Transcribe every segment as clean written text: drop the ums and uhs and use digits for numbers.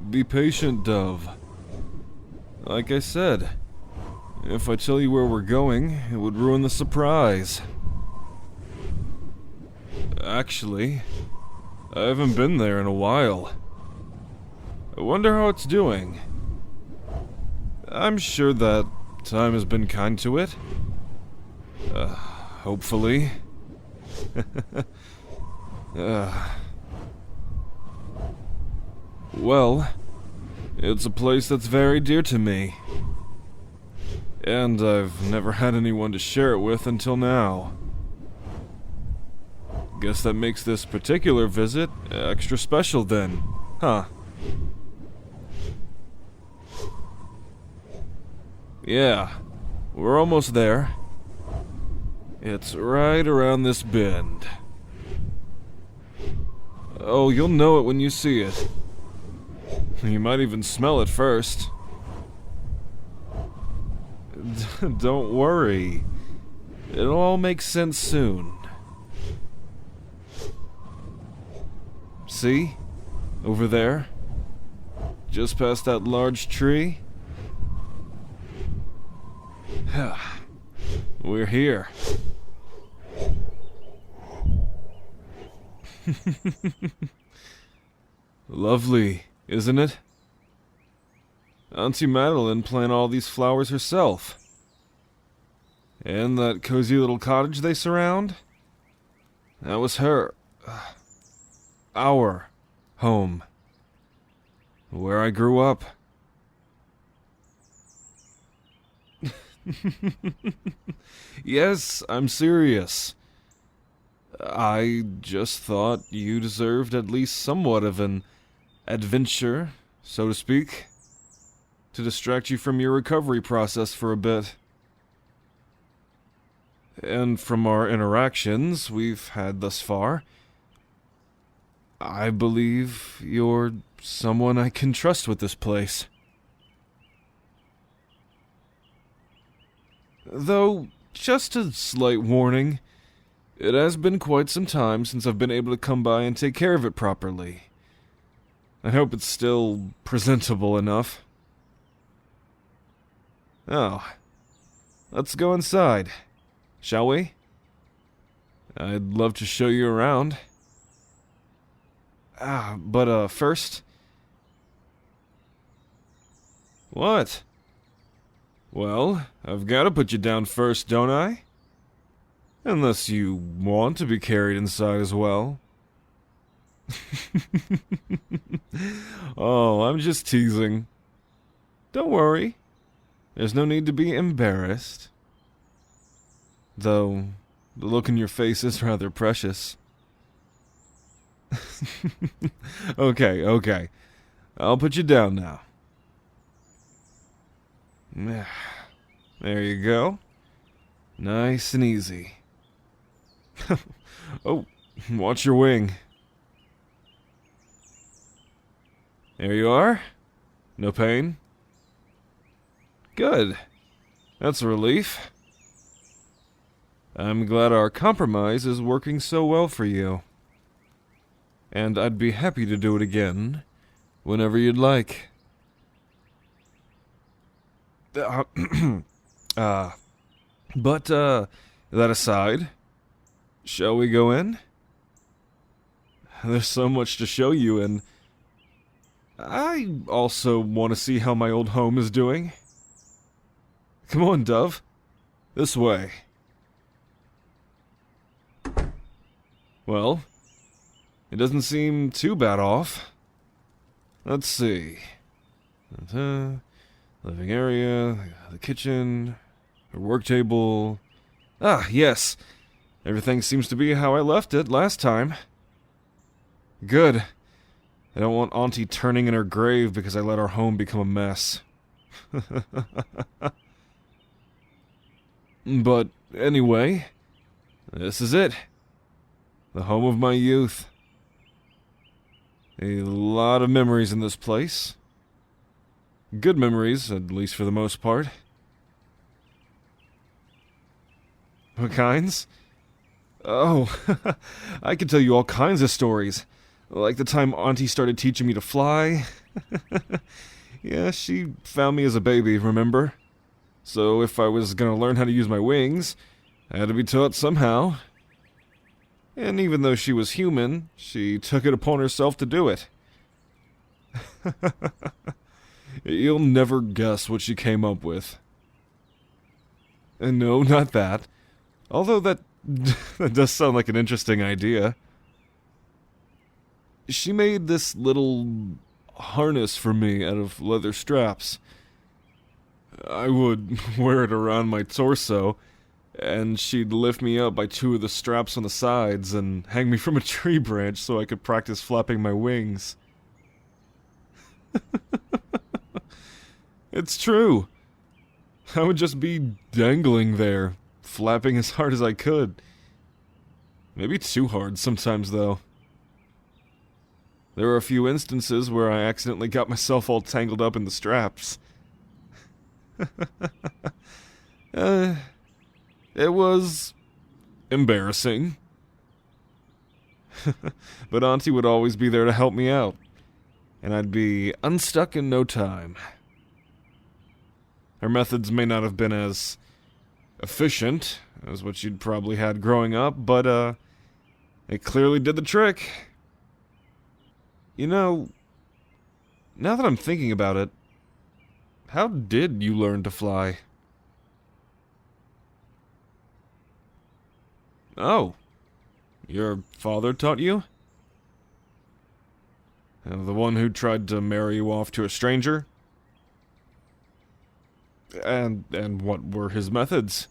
Be patient, Dove. Like I said, if I tell you where we're going, it would ruin the surprise. Actually, I haven't been there in a while. I wonder how it's doing. I'm sure that time has been kind to it. Hopefully. Well, it's a place that's very dear to me. And I've never had anyone to share it with until now. Guess that makes this particular visit extra special then, huh? Yeah, we're almost there. It's right around this bend. Oh, you'll know it when you see it. You might even smell it first. Don't worry. It'll all make sense soon. See? Over there? Just past that large tree? We're here. Lovely, isn't it? Auntie Madeline planted all these flowers herself. And that cozy little cottage they surround? That was our home. Where I grew up. Yes, I'm serious. I just thought you deserved at least somewhat of an adventure, so to speak, to distract you from your recovery process for a bit. And from our interactions we've had thus far, I believe you're someone I can trust with this place. Though, just a slight warning, it has been quite some time since I've been able to come by and take care of it properly. I hope it's still presentable enough. Oh, let's go inside, shall we? I'd love to show you around. But first... What? Well, I've got to put you down first, don't I? Unless you want to be carried inside as well. Oh, I'm just teasing. Don't worry. There's no need to be embarrassed. Though, the look in your face is rather precious. Okay. I'll put you down now. There you go. Nice and easy. Oh, watch your wing. There you are. No pain? Good. That's a relief. I'm glad our compromise is working so well for you. And I'd be happy to do it again, whenever you'd like. But that aside, shall we go in? There's so much to show you, and I also want to see how my old home is doing. Come on, Dove. This way. Well, it doesn't seem too bad off. Let's see. Living area, the kitchen, her work table. Ah, yes. Everything seems to be how I left it last time. Good. I don't want Auntie turning in her grave because I let our home become a mess. But anyway, this is it. The home of my youth. A lot of memories in this place. Good memories, at least for the most part. What kinds? Oh, I could tell you all kinds of stories. Like the time Auntie started teaching me to fly. Yeah, she found me as a baby, remember? So if I was gonna learn how to use my wings, I had to be taught somehow. And even though she was human, she took it upon herself to do it. You'll never guess what she came up with. And no, not that. Although that does sound like an interesting idea. She made this little harness for me out of leather straps. I would wear it around my torso, and she'd lift me up by two of the straps on the sides and hang me from a tree branch so I could practice flapping my wings. It's true. I would just be dangling there, flapping as hard as I could. Maybe too hard sometimes, though. There were a few instances where I accidentally got myself all tangled up in the straps. It was embarrassing. But Auntie would always be there to help me out, and I'd be unstuck in no time. Her methods may not have been as efficient as what you'd probably had growing up, but it clearly did the trick. You know, now that I'm thinking about it, how did you learn to fly? Oh, your father taught you? The one who tried to marry you off to a stranger? And what were his methods?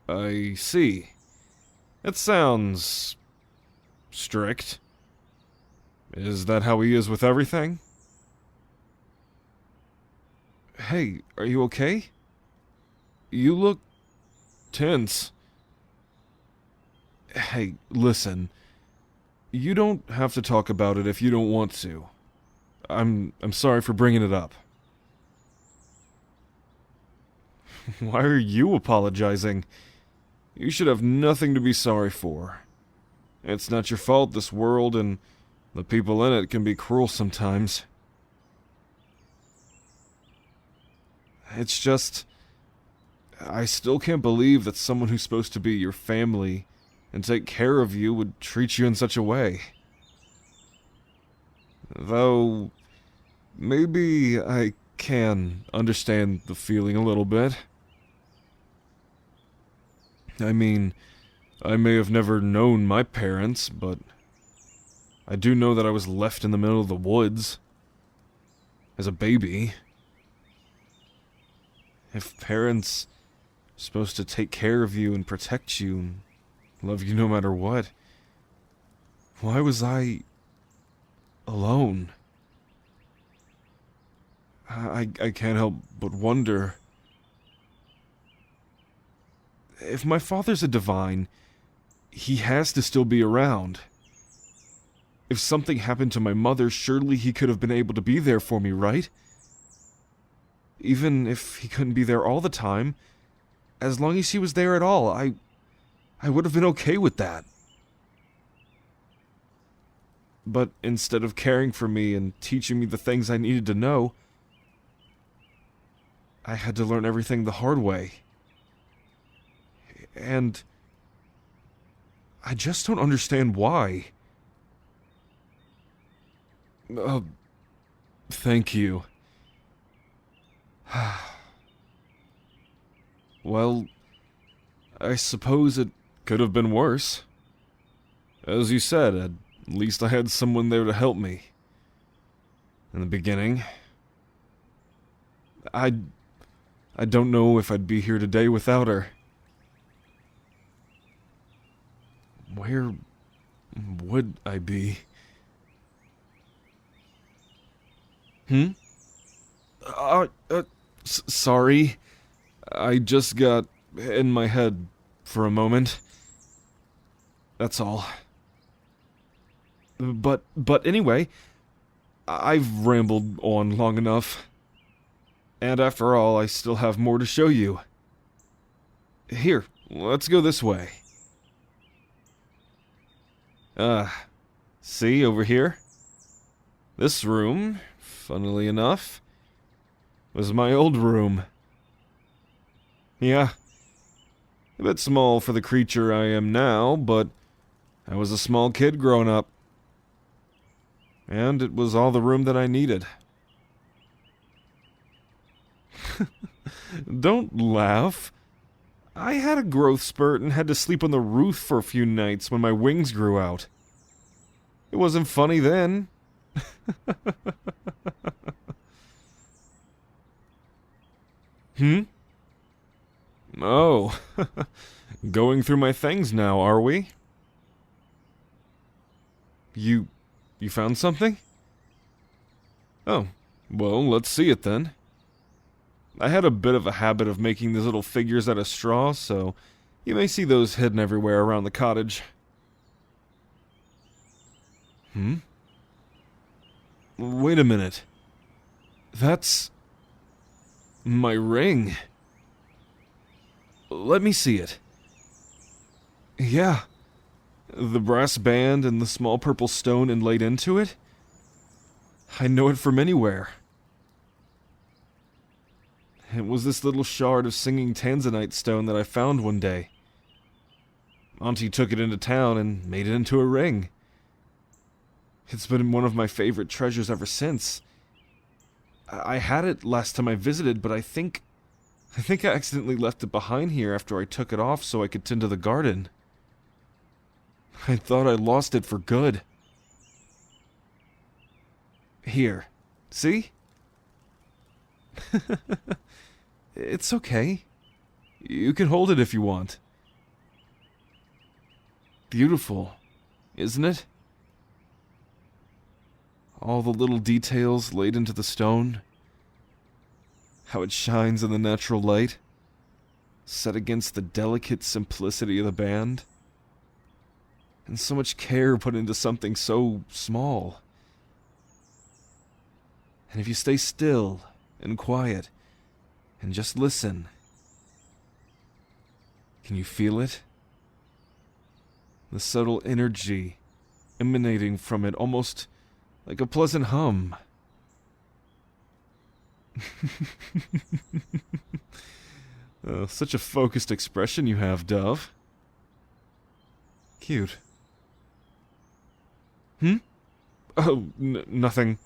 I see. It sounds strict. Is that how he is with everything? Hey, are you okay? You look tense. Hey, listen. You don't have to talk about it if you don't want to. I'm sorry for bringing it up. Why are you apologizing? You should have nothing to be sorry for. It's not your fault this world and the people in it can be cruel sometimes. It's just, I still can't believe that someone who's supposed to be your family and take care of you would treat you in such a way. Though, maybe I can understand the feeling a little bit. I mean, I may have never known my parents, but I do know that I was left in the middle of the woods as a baby. If parents are supposed to take care of you and protect you and love you no matter what, why was I alone? I can't help but wonder. If my father's a divine, he has to still be around. If something happened to my mother, surely he could have been able to be there for me, right? Even if he couldn't be there all the time, as long as he was there at all, I would have been okay with that. But instead of caring for me and teaching me the things I needed to know, I had to learn everything the hard way. And I just don't understand why. Thank you. Well, I suppose it could have been worse. As you said, at least I had someone there to help me. In the beginning. I don't know if I'd be here today without her. Where would I be? Sorry. I just got in my head for a moment. That's all. But anyway, I've rambled on long enough. And after all, I still have more to show you. Here, let's go this way. See over here? This room, funnily enough, was my old room. Yeah, a bit small for the creature I am now, but I was a small kid growing up. And it was all the room that I needed. Don't laugh. I had a growth spurt and had to sleep on the roof for a few nights when my wings grew out. It wasn't funny then. Oh, going through my things now, are we? You found something? Oh, well, let's see it then. I had a bit of a habit of making these little figures out of straw, so you may see those hidden everywhere around the cottage. Wait a minute. That's my ring. Let me see it. Yeah. The brass band and the small purple stone inlaid into it? I know it from anywhere. It was this little shard of singing tanzanite stone that I found one day. Auntie took it into town and made it into a ring. It's been one of my favorite treasures ever since. I had it last time I visited, but I think I accidentally left it behind here after I took it off so I could tend to the garden. I thought I lost it for good. Here, see? It's okay. You can hold it if you want. Beautiful, isn't it? All the little details laid into the stone. How it shines in the natural light, set against the delicate simplicity of the band. And so much care put into something so small. And if you stay still and quiet and just listen, can you feel it? The subtle energy emanating from it, almost like a pleasant hum. Such a focused expression you have, Dove. Cute. Oh, nothing.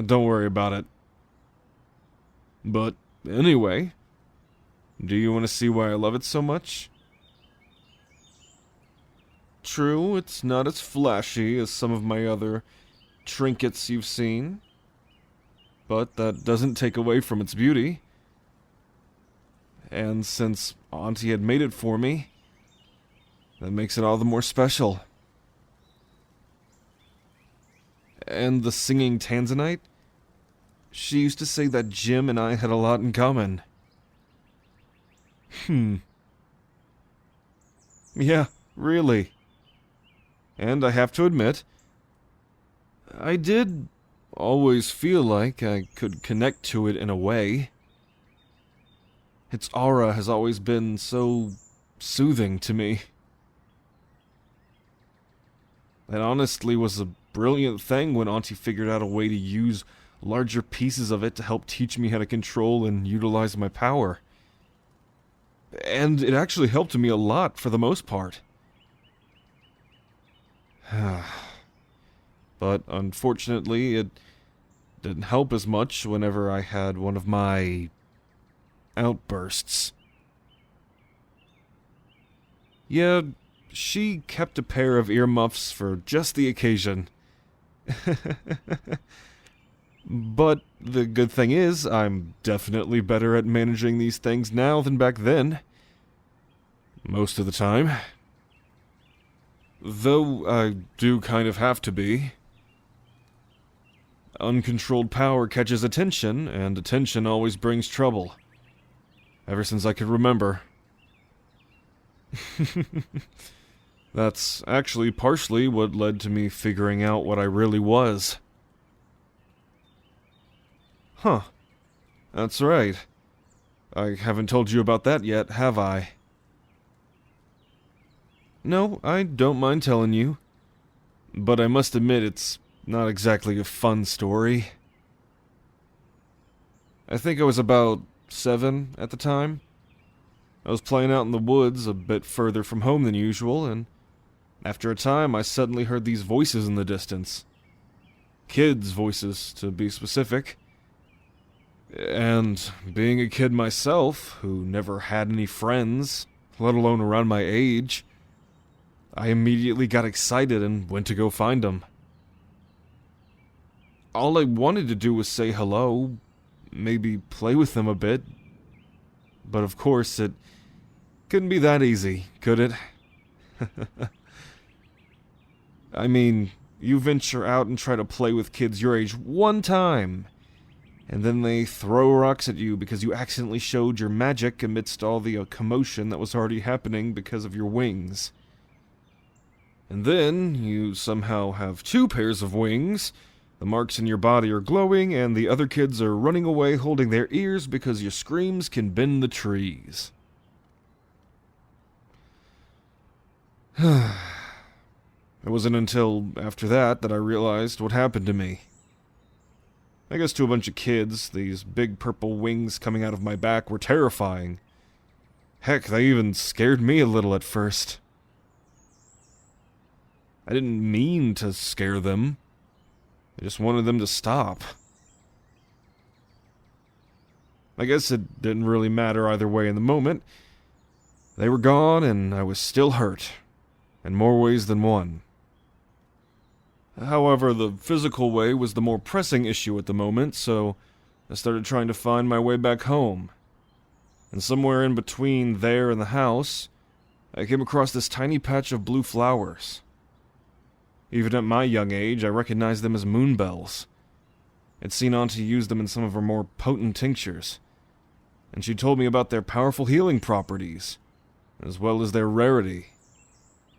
Don't worry about it. But, anyway, do you want to see why I love it so much? True, it's not as flashy as some of my other trinkets you've seen, but that doesn't take away from its beauty. And since Auntie had made it for me, that makes it all the more special. And the singing tanzanite? She used to say that Jim and I had a lot in common. Yeah, really. And I have to admit, I did always feel like I could connect to it in a way. Its aura has always been so soothing to me. That honestly was a brilliant thing when Auntie figured out a way to use larger pieces of it to help teach me how to control and utilize my power. And it actually helped me a lot for the most part. But unfortunately, it didn't help as much whenever I had one of my outbursts. Yeah, she kept a pair of earmuffs for just the occasion. But the good thing is, I'm definitely better at managing these things now than back then. Most of the time. Though I do kind of have to be. Uncontrolled power catches attention, and attention always brings trouble. Ever since I could remember. That's actually partially what led to me figuring out what I really was. Huh. That's right. I haven't told you about that yet, have I? No, I don't mind telling you. but I must admit it's not exactly a fun story. I think I was about 7 at the time. I was playing out in the woods a bit further from home than usual, and after a time I suddenly heard these voices in the distance. Kids' voices, to be specific. And being a kid myself, who never had any friends, let alone around my age, I immediately got excited and went to go find them. All I wanted to do was say hello, maybe play with them a bit. But of course, it couldn't be that easy, could it? I mean, you venture out and try to play with kids your age one time, and then they throw rocks at you because you accidentally showed your magic amidst all the commotion that was already happening because of your wings. And then, you somehow have 2 pairs of wings, the marks in your body are glowing, and the other kids are running away holding their ears because your screams can bend the trees. It wasn't until after that I realized what happened to me. I guess to a bunch of kids, these big purple wings coming out of my back were terrifying. Heck, they even scared me a little at first. I didn't mean to scare them. I just wanted them to stop. I guess it didn't really matter either way in the moment. They were gone, and I was still hurt, in more ways than one. However, the physical way was the more pressing issue at the moment, so I started trying to find my way back home. And somewhere in between there and the house, I came across this tiny patch of blue flowers. Even at my young age, I recognized them as moonbells. I'd seen Auntie use them in some of her more potent tinctures, and she told me about their powerful healing properties, as well as their rarity.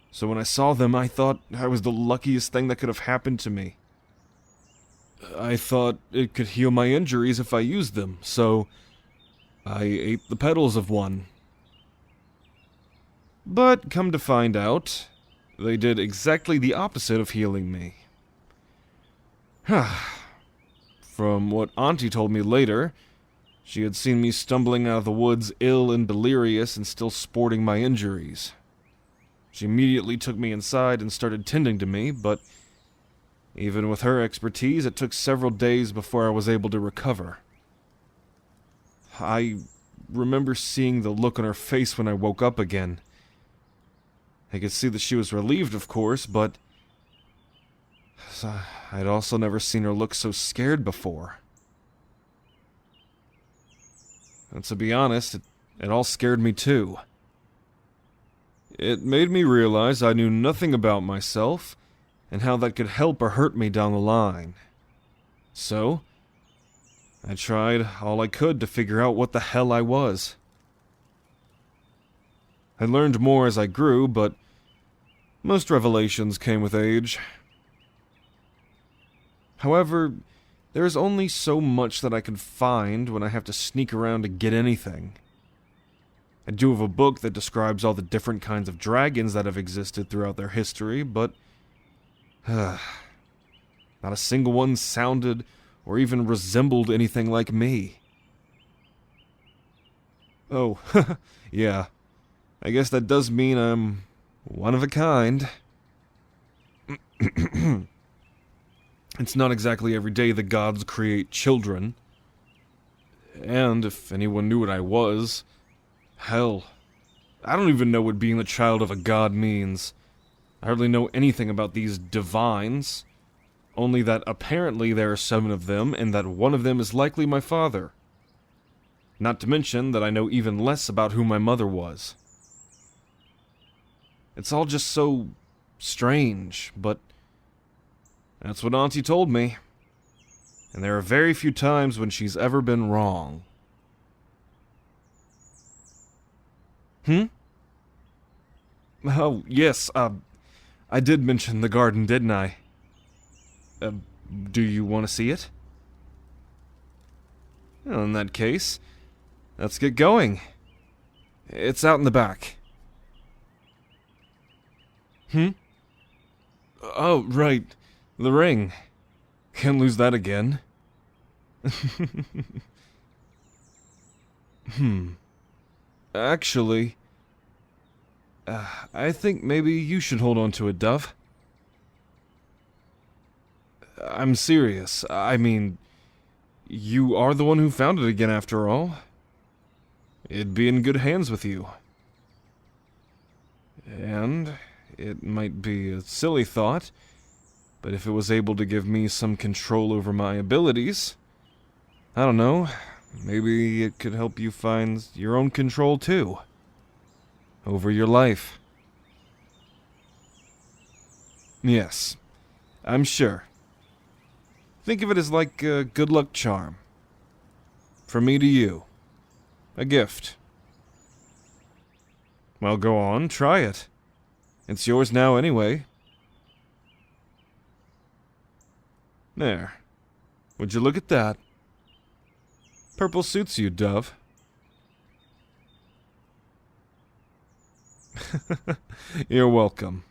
So when I saw them, I thought I was the luckiest thing that could have happened to me. I thought it could heal my injuries if I used them, so I ate the petals of one. But come to find out, they did exactly the opposite of healing me. From what Auntie told me later, she had seen me stumbling out of the woods ill and delirious and still sporting my injuries. She immediately took me inside and started tending to me, but even with her expertise, it took several days before I was able to recover. I remember seeing the look on her face when I woke up again. I could see that she was relieved, of course, but I'd also never seen her look so scared before. And to be honest, it all scared me too. It made me realize I knew nothing about myself, and how that could help or hurt me down the line. So, I tried all I could to figure out what the hell I was. I learned more as I grew, but most revelations came with age. However, there is only so much that I can find when I have to sneak around to get anything. I do have a book that describes all the different kinds of dragons that have existed throughout their history, but not a single one sounded or even resembled anything like me. Oh, yeah. I guess that does mean I'm one of a kind. It's not exactly every day the gods create children. And if anyone knew what I was, hell, I don't even know what being the child of a god means. I hardly know anything about these divines, only that apparently there are 7 of them, and that one of them is likely my father. Not to mention that I know even less about who my mother was. It's all just so strange, but that's what Auntie told me. And there are very few times when she's ever been wrong. Oh, yes, I did mention the garden, didn't I? Do you want to see it? Well, in that case, let's get going. It's out in the back. Oh, right. The ring. Can't lose that again. Actually, I think maybe you should hold on to it, Dove. I'm serious. I mean, you are the one who found it again after all. It'd be in good hands with you. And it might be a silly thought, but if it was able to give me some control over my abilities, I don't know, maybe it could help you find your own control too. Over your life. Yes, I'm sure. Think of it as like a good luck charm. From me to you. A gift. Well, go on, try it. It's yours now anyway. There. Would you look at that? Purple suits you, Dove. You're welcome.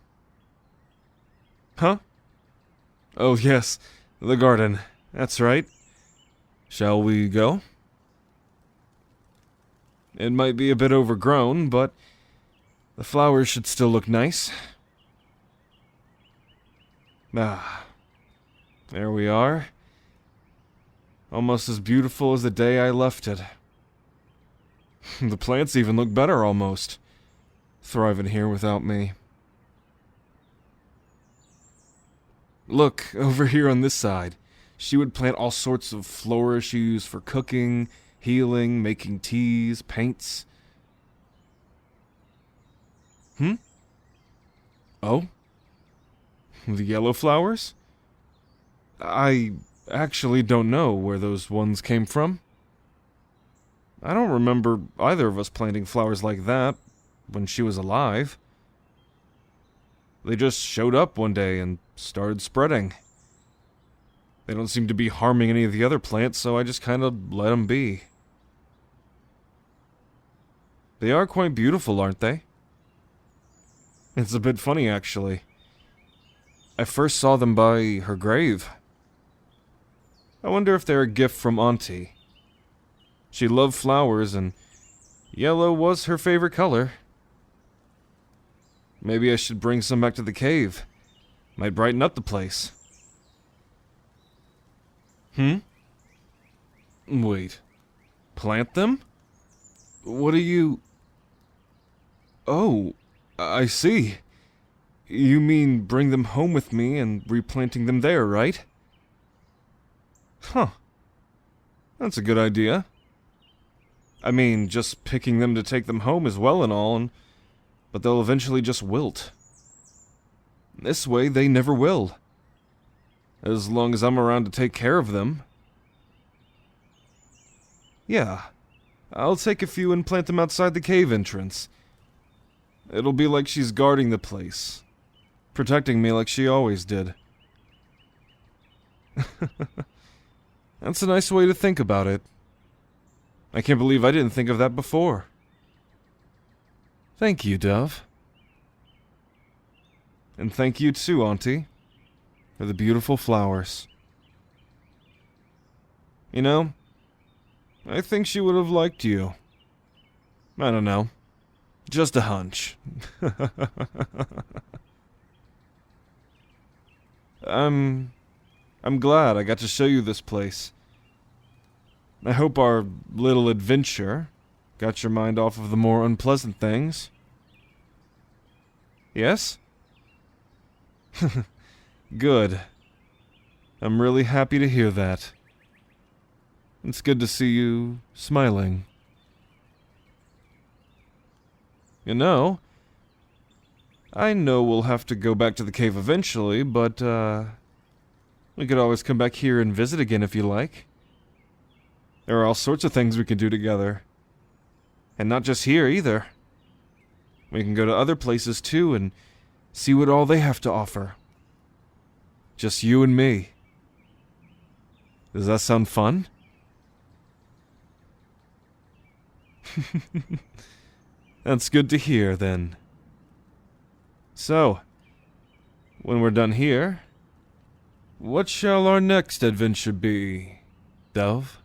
Huh? Oh, yes. The garden. That's right. Shall we go? It might be a bit overgrown, but the flowers should still look nice. Ah. There we are. Almost as beautiful as the day I left it. The plants even look better, almost. Thriving here without me. Look, over here on this side. She would plant all sorts of flourishes for cooking, healing, making teas, paints. Oh? The yellow flowers? I actually don't know where those ones came from. I don't remember either of us planting flowers like that when she was alive. They just showed up one day and started spreading. They don't seem to be harming any of the other plants, so I just kind of let them be. They are quite beautiful, aren't they? It's a bit funny, actually. I first saw them by her grave. I wonder if they're a gift from Auntie. She loved flowers, and yellow was her favorite color. Maybe I should bring some back to the cave. Might brighten up the place. Wait. Plant them? What are you... Oh, I see. You mean bring them home with me and replanting them there, right? Huh. That's a good idea. I mean, just picking them to take them home is well and all, but they'll eventually just wilt. This way, they never will. As long as I'm around to take care of them. Yeah. I'll take a few and plant them outside the cave entrance. It'll be like she's guarding the place. Protecting me like she always did. That's a nice way to think about it. I can't believe I didn't think of that before. Thank you, Dove. And thank you too, Auntie, for the beautiful flowers. You know, I think she would have liked you. I don't know. Just a hunch. I'm glad I got to show you this place. I hope our little adventure got your mind off of the more unpleasant things. Yes? Good. I'm really happy to hear that. It's good to see you smiling. You know, I know we'll have to go back to the cave eventually, but, we could always come back here and visit again if you like. There are all sorts of things we can do together. And not just here, either. We can go to other places, too, and see what all they have to offer. Just you and me. Does that sound fun? That's good to hear, then. So, when we're done here, what shall our next adventure be, Dove?